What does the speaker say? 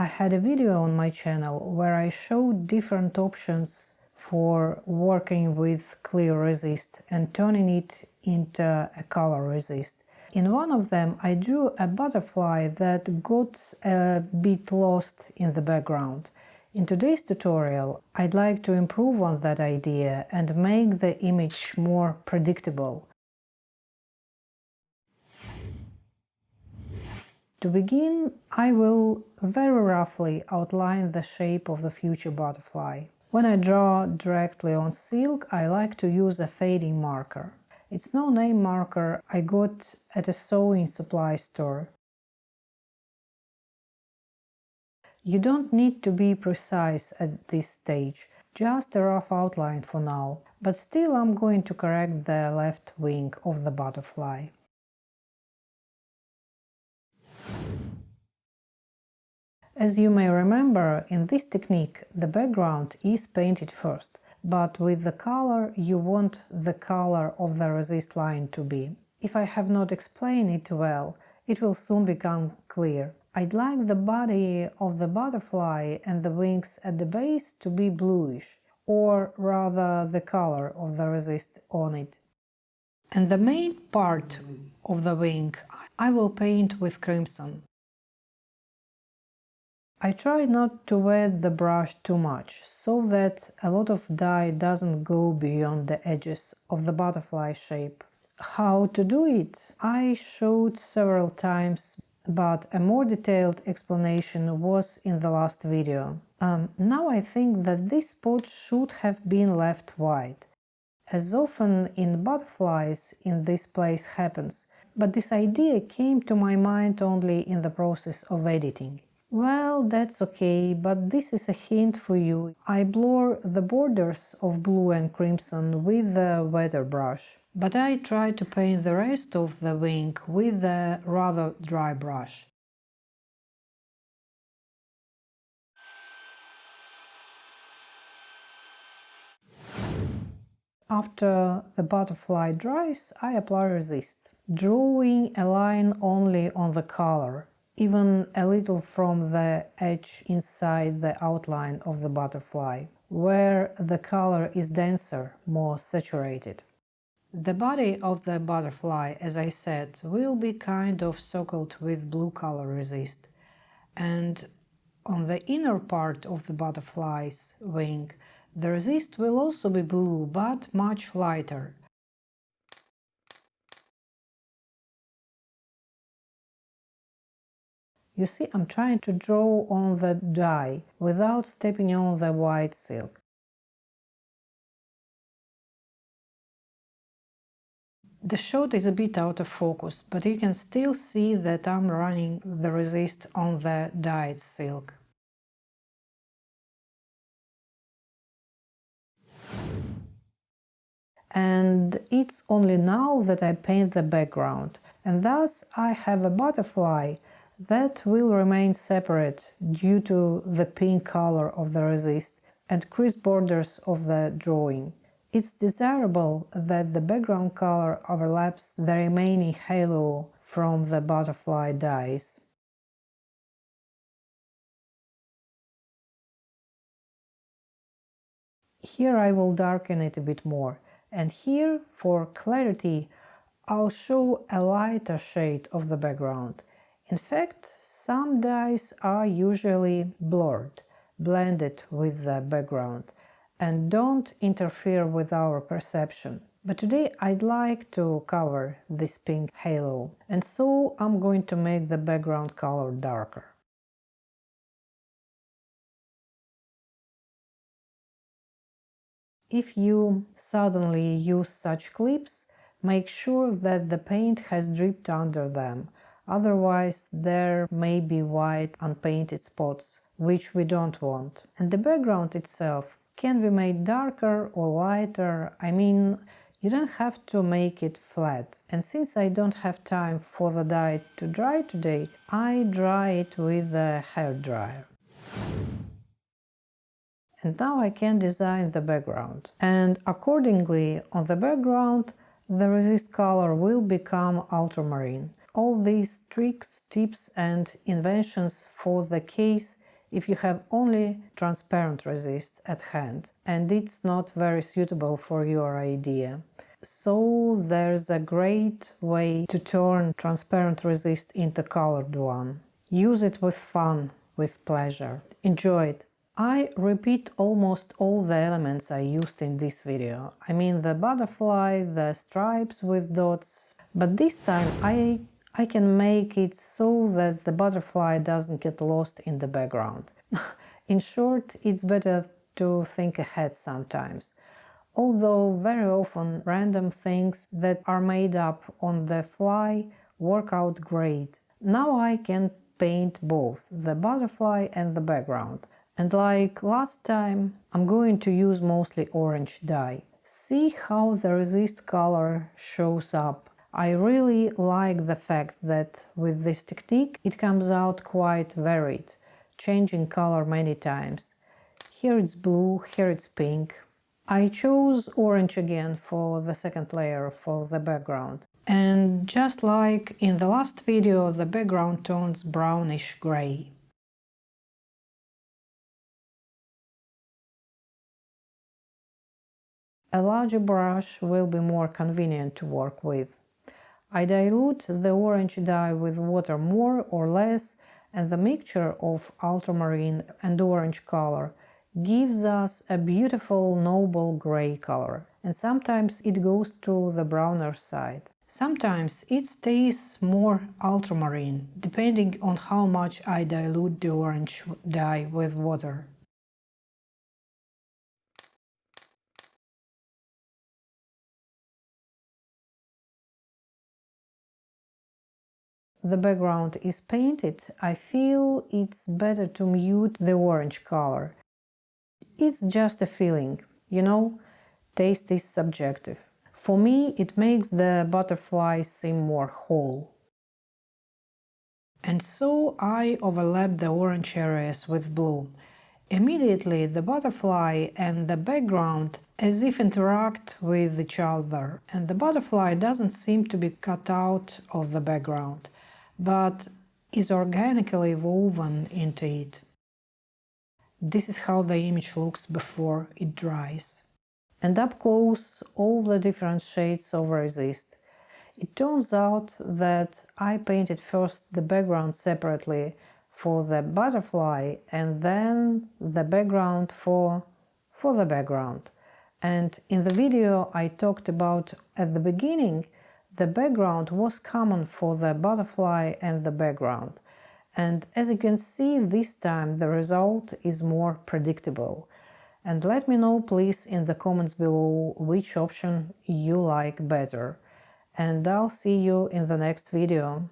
I had a video on my channel where I showed different options for working with clear resist and turning it into a color resist. In one of them I drew a butterfly that got a bit lost in the background. In today's tutorial I'd like to improve on that idea and make the image more predictable. To begin, I will very roughly outline the shape of the future butterfly. When I draw directly on silk, I like to use a fading marker. It's no-name marker I got at a sewing supply store. You don't need to be precise at this stage, just a rough outline for now, but still I'm going to correct the left wing of the butterfly. As you may remember, in this technique the background is painted first, but with the color you want the color of the resist line to be. If I have not explained it well, it will soon become clear. I'd like the body of the butterfly and the wings at the base to be bluish, or rather the color of the resist on it. And the main part of the wing I will paint with crimson. I try not to wet the brush too much, so that a lot of dye doesn't go beyond the edges of the butterfly shape. How to do it? I showed several times, but a more detailed explanation was in the last video. Now I think that this spot should have been left white. As often in butterflies in this place happens, but this idea came to my mind only in the process of editing. Well, that's okay, but this is a hint for you. I blur the borders of blue and crimson with the wetter brush, but I try to paint the rest of the wing with a rather dry brush. After the butterfly dries, I apply resist, drawing a line only on the color, even a little from the edge inside the outline of the butterfly, where the color is denser, more saturated. The body of the butterfly, as I said, will be kind of circled with blue color resist, and on the inner part of the butterfly's wing, the resist will also be blue, but much lighter. You see, I'm trying to draw on the dye without stepping on the white silk. The shot is a bit out of focus, but you can still see that I'm running the resist on the dyed silk. And it's only now that I paint the background, and thus I have a butterfly that will remain separate due to the pink color of the resist and crisp borders of the drawing. It's desirable that the background color overlaps the remaining halo from the butterfly dyes. Here I will darken it a bit more, and here, for clarity, I'll show a lighter shade of the background. In fact, some dyes are usually blurred, blended with the background, and don't interfere with our perception. But today I'd like to cover this pink halo, and so I'm going to make the background color darker. If you suddenly use such clips, make sure that the paint has dripped under them, otherwise there may be white unpainted spots, which we don't want. And the background itself can be made darker or lighter, I mean, you don't have to make it flat. And since I don't have time for the dye to dry today, I dry it with a hairdryer. And now I can design the background. And accordingly, on the background, the resist color will become ultramarine. All these tricks, tips and inventions for the case if you have only transparent resist at hand, and it's not very suitable for your idea. So there's a great way to turn transparent resist into colored one. Use it with fun, with pleasure. Enjoy it. I repeat almost all the elements I used in this video. I mean the butterfly, the stripes with dots, but this time I can make it so that the butterfly doesn't get lost in the background. In short, it's better to think ahead sometimes. Although very often random things that are made up on the fly work out great. Now I can paint both the butterfly and the background. And like last time, I'm going to use mostly orange dye. See how the resist color shows up. I really like the fact that with this technique it comes out quite varied, changing color many times. Here it's blue, here it's pink. I chose orange again for the second layer for the background. And just like in the last video, the background turns brownish gray. A larger brush will be more convenient to work with. I dilute the orange dye with water more or less, and the mixture of ultramarine and orange color gives us a beautiful noble gray color, and sometimes it goes to the browner side. Sometimes it stays more ultramarine, depending on how much I dilute the orange dye with water. The background is painted, I feel it's better to mute the orange color. It's just a feeling, you know, taste is subjective. For me, it makes the butterfly seem more whole. And so I overlap the orange areas with blue. Immediately the butterfly and the background as if interact with each other, and the butterfly doesn't seem to be cut out of the background, but is organically woven into it. This is how the image looks before it dries. And up close, all the different shades of resist. It turns out that I painted first the background separately for the butterfly and then the background for the background. And in the video I talked about at the beginning, the background was common for the butterfly and the background. And as you can see, this time the result is more predictable. And let me know please in the comments below which option you like better. And I'll see you in the next video.